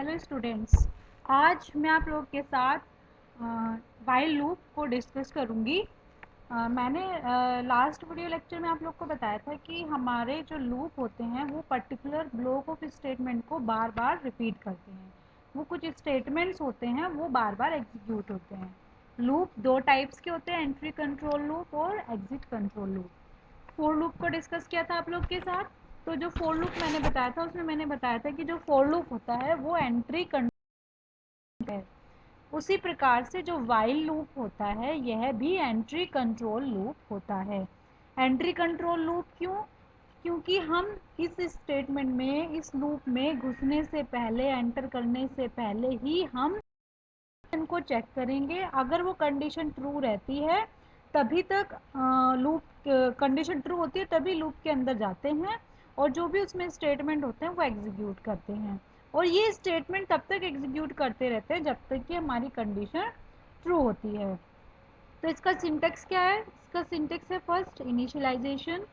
Hello students, आज मैं आप लोगों के साथ वाइल लूप को डिस्कस करूंगी। मैंने लास्ट वीडियो लेक्चर में आप लोग को बताया था कि हमारे जो लूप होते हैं वो पर्टिकुलर ब्लॉक ऑफ स्टेटमेंट को बार बार रिपीट करते हैं। वो कुछ स्टेटमेंट्स होते हैं वो बार बार एग्जीक्यूट होते हैं। लूप दो टाइप्स के होते हैं, एंट्री कंट्रोल लूप और exit control loop. For loop को डिस्कस किया था आप लोग के साथ। तो जो फोर लूप मैंने बताया था उसमें मैंने बताया था कि जो फोर लूप होता है वो एंट्री कंट्रोल है। उसी प्रकार से जो वाइल लूप होता है यह भी एंट्री कंट्रोल लूप होता है। एंट्री कंट्रोल लूप क्यों? क्योंकि हम इस स्टेटमेंट में, इस लूप में घुसने से पहले, एंटर करने से पहले ही हम इनको चेक करेंगे। अगर वो कंडीशन ट्रू रहती है तभी तक लूप, कंडीशन ट्रू होती है तभी लूप के अंदर जाते हैं और जो भी उसमें स्टेटमेंट होते हैं वो एग्जीक्यूट करते हैं। और ये स्टेटमेंट तब तक एग्जीक्यूट करते रहते हैं जब तक कि हमारी कंडीशन ट्रू होती है। तो इसका सिंटेक्स क्या है? इसका सिंटेक्स है फर्स्ट इनिशियलाइजेशन,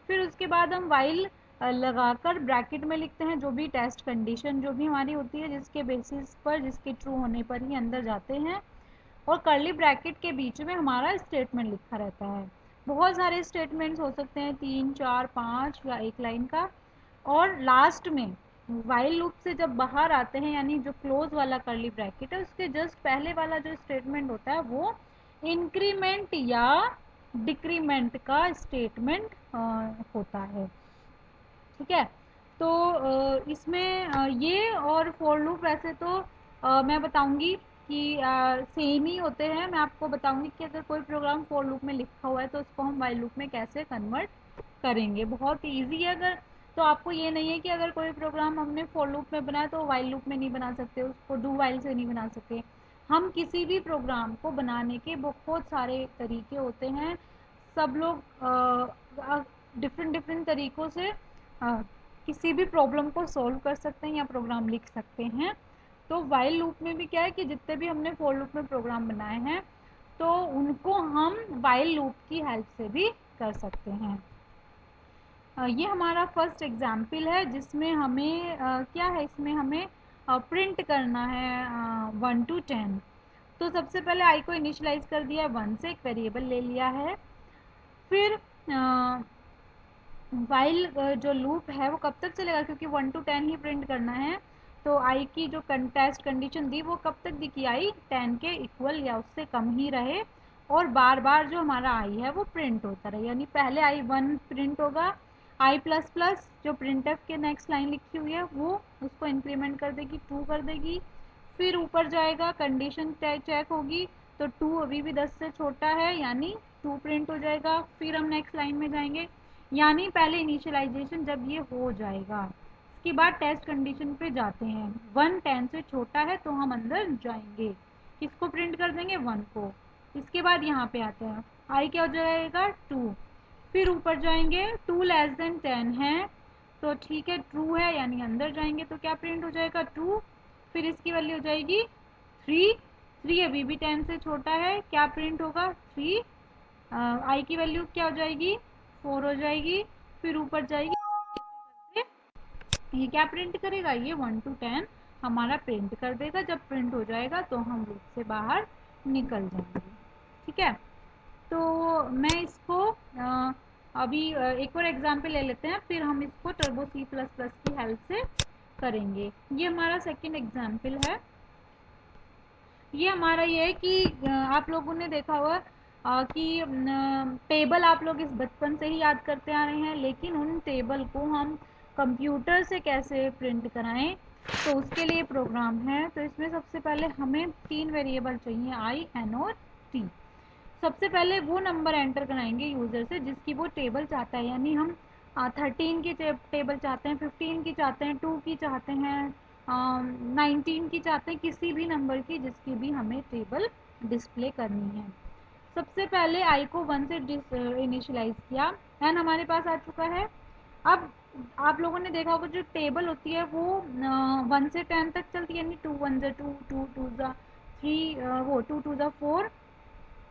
फिर उसके बाद हम वाइल लगाकर ब्रैकेट में लिखते हैं जो भी टेस्ट कंडीशन जो भी हमारी होती है, जिसके बेसिस पर, जिसके ट्रू होने पर ही अंदर जाते हैं। और कर्ली ब्रैकेट के बीच में हमारा स्टेटमेंट लिखा रहता है। बहुत सारे स्टेटमेंट्स हो सकते हैं, 3, 4, 5 या एक लाइन का। और लास्ट में वाइल लूप से जब बाहर आते हैं, यानी जो क्लोज वाला कर्ली ब्रैकेट है उसके जस्ट पहले वाला जो स्टेटमेंट होता है वो इंक्रीमेंट या डिक्रीमेंट का स्टेटमेंट होता है। ठीक है, तो इसमें ये और फॉर लूप वैसे तो मैं बताऊंगी कि सेम ही होते हैं। मैं आपको बताऊंगी कि अगर कोई प्रोग्राम फॉर लूप में लिखा हुआ है तो उसको हम वाइल लूप में कैसे कन्वर्ट करेंगे। बहुत ईजी है। अगर तो आपको ये नहीं है कि अगर कोई प्रोग्राम हमने फॉर लूप में बनाया तो वाइल लूप में नहीं बना सकते, उसको डू वाइल से नहीं बना सकते। हम किसी भी प्रोग्राम को बनाने के बहुत सारे तरीके होते हैं। सब लोग डिफरेंट डिफरेंट तरीक़ों से किसी भी प्रॉब्लम को सॉल्व कर सकते हैं या प्रोग्राम लिख सकते हैं। तो वाइल लूप में भी क्या है कि जितने भी हमने फॉर लूप में प्रोग्राम बनाए हैं तो उनको हम वाइल लूप की हेल्प से भी कर सकते हैं। ये हमारा फर्स्ट एग्जाम्पल है जिसमें हमें क्या है, इसमें हमें प्रिंट करना है 1 to 10। तो सबसे पहले आई को इनिशियलाइज कर दिया है 1 से, एक वेरिएबल ले लिया है। फिर वाइल जो लूप है वो कब तक चलेगा, क्योंकि 1 to 10 ही प्रिंट करना है। तो आई की जो टेस्ट कंडीशन दी वो कब तक दी कि आई 10 के इक्वल या उससे कम ही रहे और बार बार जो हमारा आई है वो प्रिंट होता रहे। यानी पहले आई 1 प्रिंट होगा, आई प्लस प्लस जो प्रिंट एफ के नेक्स्ट लाइन लिखी हुई है वो उसको इंक्रीमेंट कर देगी, 2 कर देगी। फिर ऊपर जाएगा, कंडीशन चेक होगी तो 2 अभी भी 10 से छोटा है यानी 2 प्रिंट हो जाएगा। फिर हम नेक्स्ट लाइन में जाएंगे, यानी पहले इनिशियलाइजेशन जब ये हो जाएगा इसके बाद टेस्ट कंडीशन पे जाते हैं। 1 10 से छोटा है तो हम अंदर जाएंगे, किसको प्रिंट कर देंगे, 1 को। इसके बाद यहाँ पे आते हैं, आई क्या हो जाएगा 2। फिर ऊपर जाएंगे, 2 लेस देन 10 है तो ठीक है, ट्रू है यानी अंदर जाएंगे तो क्या प्रिंट हो जाएगा 2। फिर इसकी वैल्यू हो जाएगी 3, 3 अभी भी 10 से छोटा है, क्या प्रिंट होगा 3। आई की वैल्यू क्या हो जाएगी 4 हो जाएगी। फिर ऊपर जाएगी, ये क्या प्रिंट करेगा, ये 1 to 10 हमारा प्रिंट कर देगा। जब प्रिंट हो जाएगा तो हम लूप से बाहर निकल जाएंगे। ठीक है, तो मैं इसको अभी एक और एग्जांपल ले लेते हैं, फिर हम इसको टर्बो C++ की हेल्प से करेंगे। ये हमारा सेकंड एग्जांपल है। ये हमारा ये है कि आप लोगों ने देखा होगा कि टेबल आप लोग इस बचपन से ही याद करते आ रहे हैं, लेकिन उन टेबल को हम कंप्यूटर से कैसे प्रिंट कराएं तो उसके लिए प्रोग्राम है। तो इसमें सबसे पहले हमें 3 वेरिएबल चाहिए, आई, एन और टी। सबसे पहले वो नंबर एंटर कराएंगे यूज़र से जिसकी वो टेबल चाहता है, यानी हम 13 की टेबल चाहते हैं, 15 की चाहते हैं, 2 की चाहते हैं, 19 की चाहते हैं, किसी भी नंबर की जिसकी भी हमें टेबल डिस्प्ले करनी है। सबसे पहले आई को 1 से इनिशियलाइज किया, एन हमारे पास आ चुका है। अब आप लोगों ने देखा होगा जो टेबल होती है वो 1 से 10 तक चलती है, यानी 2 1 जा 2, 2 2 जा 3, वो 2 2 जा 4,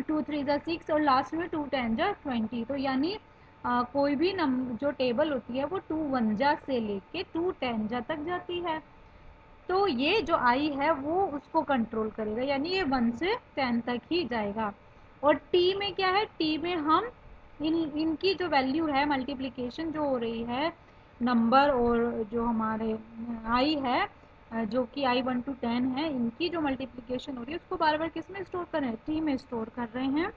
2 3 जा 6 और लास्ट में 2 10 जा 20। तो यानी कोई भी नंबर जो टेबल होती है वो 2 1 जा से लेके 2 10 जा तक जाती है। तो ये जो आई है वो उसको कंट्रोल करेगा, यानी ये 1 से 10 तक ही जाएगा। और टी में क्या है, टी में हम इनकी जो वैल्यू है, मल्टीप्लिकेशन जो हो रही है नंबर और जो हमारे आई है, जो कि आई 1 to 10 है, इनकी जो मल्टीप्लिकेशन हो रही है उसको बार बार किस में स्टोर कर रहे हैं, टी में स्टोर कर रहे हैं।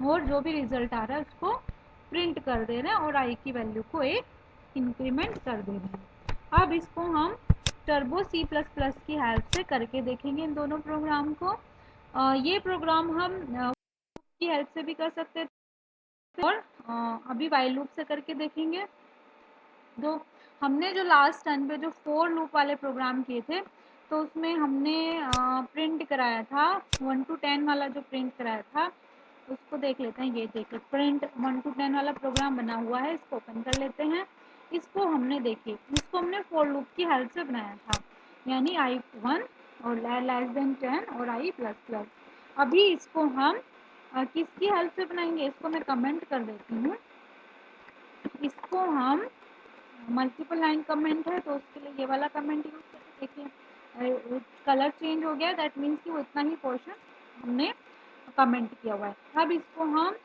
और जो भी रिजल्ट आ रहा है उसको प्रिंट कर दे रहे हैं और आई की वैल्यू को एक इंक्रीमेंट कर दे रहे हैं। अब इसको हम टर्बो सी प्लस प्लस की हेल्प से करके देखेंगे इन दोनों प्रोग्राम को। ये प्रोग्राम हम की हेल्प से भी कर सकते थे और अभी वाइल लूप से करके देखेंगे। तो हमने जो लास्ट टर्न पे जो फोर लूप वाले प्रोग्राम किए थे, तो उसमें हमने प्रिंट कराया था 1 to 10 वाला, जो प्रिंट कराया था उसको देख लेते हैं। ये देखिए प्रिंट 1 to 10 वाला प्रोग्राम बना हुआ है, इसको ओपन कर लेते हैं। इसको हमने देखिए, इसको हमने फोर लूप की हेल्प से बनाया था, यानी आई 1 और लेस देन 10 और आई प्लस प्लस। अभी इसको हम किसकी हेल्प से बनाएंगे, इसको मैं कमेंट कर देती हूँ। इसको हम मल्टीपल लाइन कमेंट है तो उसके लिए ये वाला कमेंट यूज करके देखिए, कलर चेंज हो गया, दैट मीन्स कि वो इतना ही पोर्शन हमने कमेंट किया हुआ है। अब इसको हम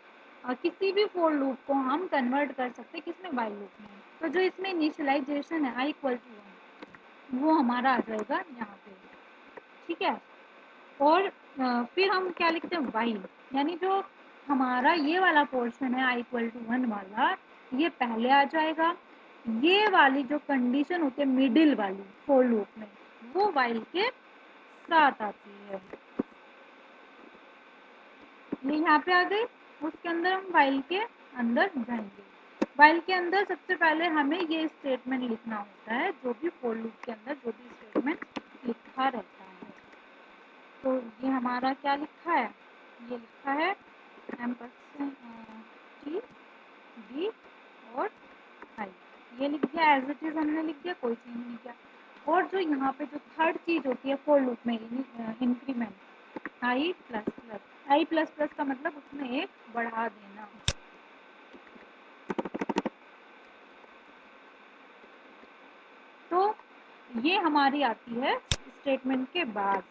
किसी भी फोर लूप को हम कन्वर्ट कर सकते हैं, किसमें, वाइल लूप में। तो जो इसमें इनिशियलाइजेशन है आई इक्वल टू 1, वो हमारा आ जाएगा यहाँ पे, ठीक है। और फिर हम क्या लिखते हैं, वाइल, यानी जो हमारा ये वाला पोर्शन है आई इक्वल टू 1 वाला, ये पहले आ जाएगा। ये वाली जो कंडीशन होती है मिडिल वाली फोर लूप में, वो वाइल के साथ आती है। ये यहाँ पे आ गई, उसके अंदर हम वाइल के अंदर जाएंगे। वाइल के अंदर सबसे पहले हमें ये स्टेटमेंट लिखना होता है, जो भी फोर लूप के अंदर जो भी स्टेटमेंट लिखा रहता है। तो ये हमारा क्या लिखा है, ये लिखा है एम्परसेंड टी डी और आई, ये लिख दिया एज इट इज, हमने लिख दिया, कोई चेंज नहीं किया। और जो यहाँ पे जो थर्ड चीज होती है फोर लूप में, increment I plus plus, I plus plus का मतलब उसमें एक बढ़ा देना। तो ये हमारी आती है स्टेटमेंट के बाद।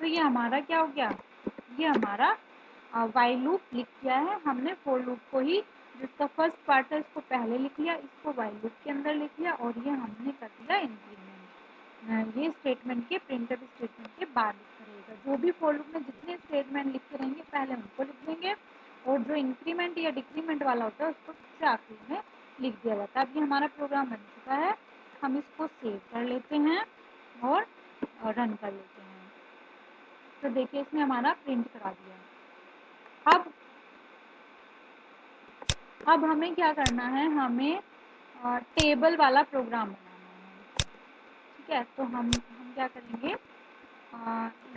तो ये हमारा क्या हो गया, ये हमारा वाइल लूप लिख किया है हमने, फोर लूप को ही जिसका फर्स्ट पार्ट है इसको पहले लिख लिया, इसको वाइल लूप के अंदर लिख लिया, और ये हमने कर दिया इंक्रीमेंट। ये स्टेटमेंट के प्रिंटफ स्टेटमेंट के बाद लिखा रहेगा। जो भी फोर लूप में जितने स्टेटमेंट लिखे रहेंगे पहले उनको लिख देंगे, और जो इंक्रीमेंट या डिक्रीमेंट वाला होता है उसको सबसे आखिरी में लिख दिया जाता है। अब ये हमारा प्रोग्राम बन चुका है, हम इसको सेव कर लेते हैं और रन कर लेते हैं। तो देखिए इसने हमारा प्रिंट करा दिया। अब हमें क्या करना है, हमें टेबल वाला प्रोग्राम बनाना है, ठीक है। तो हम क्या करेंगे,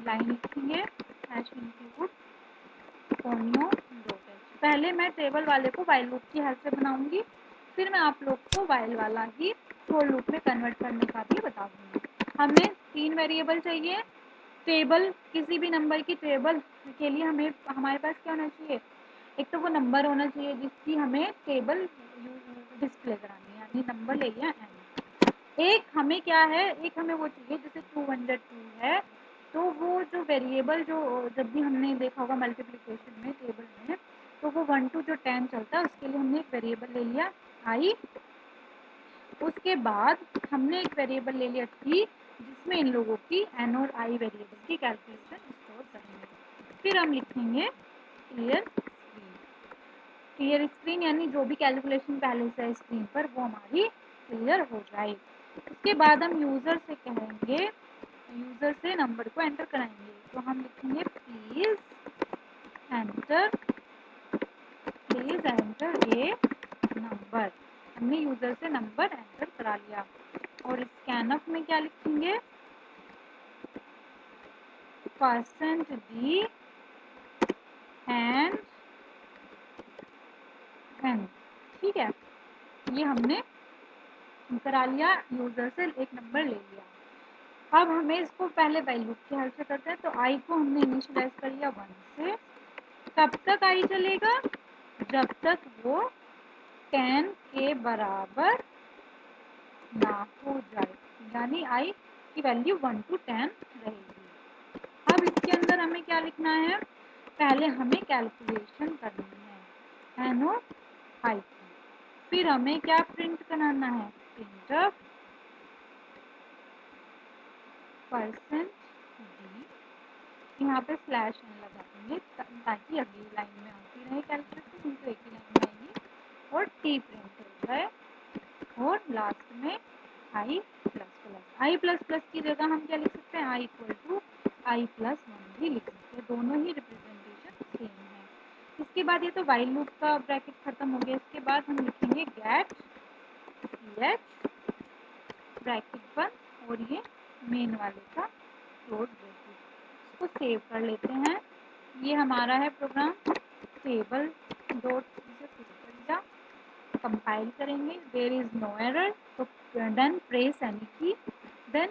लाइन लिखेंगे हैश इंक्लूड फोनियो डॉट एच। पहले मैं टेबल वाले को वाइल लूप की हेल्प से बनाऊंगी, फिर मैं आप लोग को वाइल वाला ही फोर लूप में कन्वर्ट करने का भी बता दूंगी। हमें 3 वेरिएबल चाहिए। टेबल, किसी भी नंबर की टेबल के लिए हमें हमारे पास क्या होना चाहिए, एक तो वो नंबर होना चाहिए जिसकी हमें टेबल डिस्प्ले करानी है, यानी नंबर ले लिया एन। एक हमें क्या है, एक हमें वो चाहिए जैसे 202 है, तो वो जो वेरिएबल जो जब भी हमने देखा होगा मल्टीप्लिकेशन में टेबल में, तो वो 1 to जो 10 चलता है उसके लिए हमने एक वेरिएबल ले लिया आई। उसके बाद हमने एक वेरिएबल ले लिया टी, जिसमें इन लोगों की एन और आई वेरिएबल की कैलकुलेशन स्टोर करेंगे। फिर हम लिखेंगे क्लियर स्क्रीन। क्लियर स्क्रीन यानी जो भी कैलकुलेशन पहले से है स्क्रीन पर वो हमारी क्लियर हो जाए। उसके बाद हम यूज़र से कहेंगे, यूज़र से नंबर को एंटर कराएंगे। तो हम लिखेंगे प्लीज़ एंटर ए नंबर। हमने यूज़र से नंबर एंटर करा लिया। और स्कैनफ में क्या लिखेंगे, %d एंड एन, ठीक है। ये हमने करा लिया, यूज़र से एक नंबर ले लिया। अब हमें इसको पहले वैल्यू की हेल्प से करते हैं। तो आई को हमने इनिशियलाइज कर लिया 1 से। कब तक आई चलेगा, जब तक वो 10 के बराबर ना हो जाए, यानी आई की वैल्यू 1 to 10 रहेगी। अब इसके अंदर हमें क्या लिखना है, पहले हमें कैलकुलेशन करनी है एन ओ आई की, फिर हमें क्या प्रिंट कराना है, प्रिंट परसेंट डी, यहाँ पे स्लैश एन लगा देंगे ताकि अगली लाइन में आती रहे कैलकुलेशन, इनको एक ही लाइन में आएगी और टी प्रिंट हो जाए। और लास्ट में I plus plus, I plus plus की जगह हम क्या लिख सकते हैं, I equal to I plus one भी लिख सकते हैं, दोनों ही रिप्रेजेंटेशन सेम है। इसके बाद ये तो वाइल लूप का ब्रैकेट खत्म हो गया। इसके बाद हम लिखेंगे गेट सी एच ब्रैकेट बंद और ये मेन वाले का क्लोज ब्रैकेट, इसको सेव कर लेते हैं। ये हमारा है प्रोग्राम, टेबल डॉट से सेव कर दिया, कंपाइल करेंगे, देयर इज नो एरर, तो देन प्रेस एनी की, देन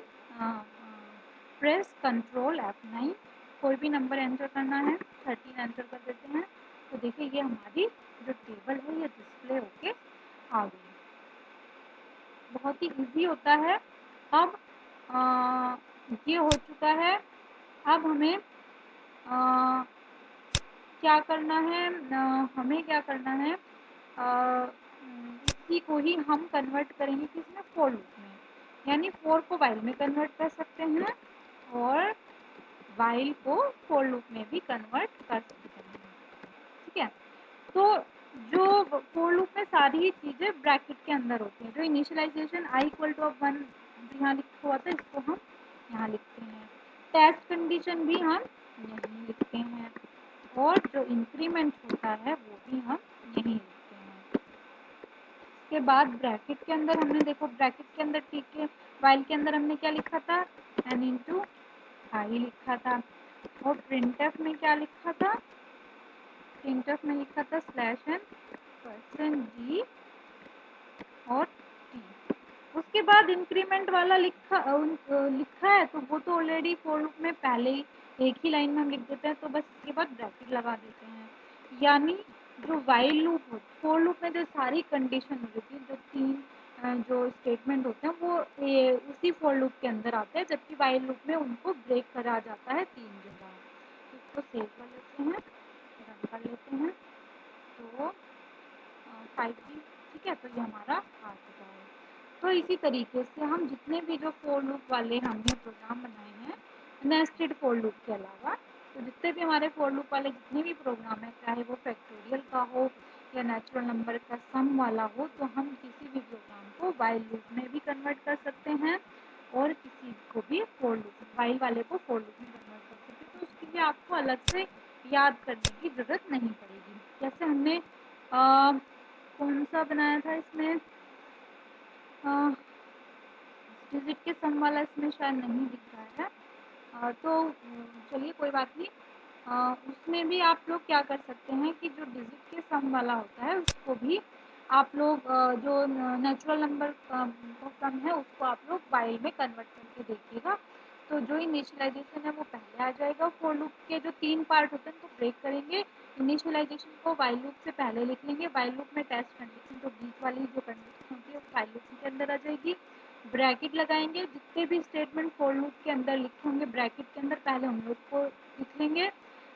प्रेस कंट्रोल F9, कोई भी नंबर एंटर करना है, 13 एंटर कर देते हैं। तो देखिए ये हमारी जो टेबल है ये डिस्प्ले होके आ गई। बहुत ही इजी होता है। अब ये हो चुका है। अब हमें क्या करना है, हमें क्या करना है, इसी को ही हम कन्वर्ट करेंगे किसमें, फोर लूप में, यानी फोर को वाइल में कन्वर्ट कर सकते हैं और वाइल को फोर लूप में भी कन्वर्ट कर सकते हैं। ठीक है, तो जो फोर लूप में सारी ही चीज़ें ब्रैकेट के अंदर होती हैं। जो initialization I equal to of 1 यहाँ लिखा हुआ था, इसको हम यहाँ लिखते हैं, टेस्ट कंडीशन भी हम यहीं लिखते हैं, और जो इंक्रीमेंट होता है वो भी हम यहीं लिखते हैं। इसके बाद ब्रैकेट के अंदर हमने देखो, ब्रैकेट के अंदर ठीक है, वाइल के अंदर हमने क्या लिखा था, एन इंटू आई लिखा था, और प्रिंटफ में क्या लिखा था, प्रिंटफ में लिखा था स्लैश एन परसेंट डी और टी। उसके बाद इंक्रीमेंट वाला लिखा है, तो वो तो ऑलरेडी फोर लूप में पहले ही एक ही लाइन में हम लिख देते हैं, तो बस इसके बाद ब्रैकेट लगा देते हैं। यानी जो वाइल लूप हो, फोर लूप में जो सारी कंडीशन होती है, जो तीन जो स्टेटमेंट होते हैं वो उसी फोर लूप के अंदर आते हैं, जबकि वाइल लूप में उनको ब्रेक करा जाता है तीन जगह। इसको सेव कर लेते हैं, रन कर लेते हैं, तो 5G, ठीक है, तो ये हमारा आ चुका है। तो इसी तरीके से हम जितने भी जो फोर लूप वाले हमने प्रोग्राम बनाए हैं, नेस्टेड फोर लूप के अलावा, तो जितने भी हमारे फोर लूप वाले जितने भी प्रोग्राम है, चाहे वो फैक्टोरियल का हो या नेचुरल नंबर का सम वाला हो, तो हम किसी भी प्रोग्राम को वाइल लूप में भी कन्वर्ट कर सकते हैं और किसी को भी फोर लूप, वाइल वाले को फोर लूप में कन्वर्ट कर सकते हैं। तो उसके लिए आपको अलग से याद करने की ज़रूरत नहीं पड़ेगी। जैसे हमने कौन सा बनाया था इसमें, डिजिट के सम वाला इसमें शायद नहीं दिख रहा है, तो चलिए कोई बात नहीं। उसमें भी आप लोग क्या कर सकते हैं कि जो डिजिट के सम वाला होता है उसको भी आप लोग जो नेचुरल नंबर का सम है उसको आप लोग वाइल में कन्वर्ट करके देखिएगा, तो जो इनिशियलाइजेशन है वो पहले आ जाएगा। फोर लूप के जो तीन पार्ट होते हैं उनको ब्रेक करेंगे, इनिशियलाइजेशन को वाइल लूप से पहले लिख लेंगे, वाइल लूप में टेस्ट कंडीशन, जो बीच वाली जो कंडीशन होती है वो वाइल लूप के अंदर आ जाएगी, ब्रैकेट लगाएंगे, जितने भी स्टेटमेंट फोर लूप के अंदर लिखे होंगे ब्रैकेट के अंदर पहले हम लोग को लिख लेंगे,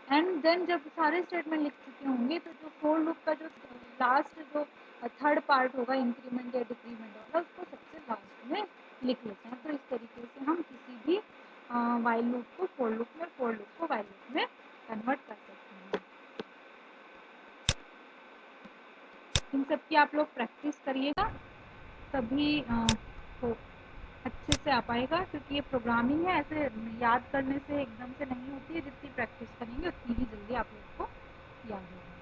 एंड देन जब सारे स्टेटमेंट लिख चुके होंगे तो जो फोर लूप का जो लास्ट जो थर्ड पार्ट होगा इंक्रीमेंट या डिक्रीमेंट वाला, उसको सबसे लास्ट में लिख लेते हैं। तो इस तरीके से हम किसी भी वाइल लूप को फोर लूप में, फोर लूप को वाइल लूप में कन्वर्ट कर सकते हैं। इन सब की आप लोग प्रैक्टिस करिएगा, तभी तो अच्छे से आ पाएगा, क्योंकि ये प्रोग्रामिंग है, ऐसे याद करने से एकदम से नहीं होती है, जितनी प्रैक्टिस करेंगे उतनी ही जल्दी आप लोग को याद होगा।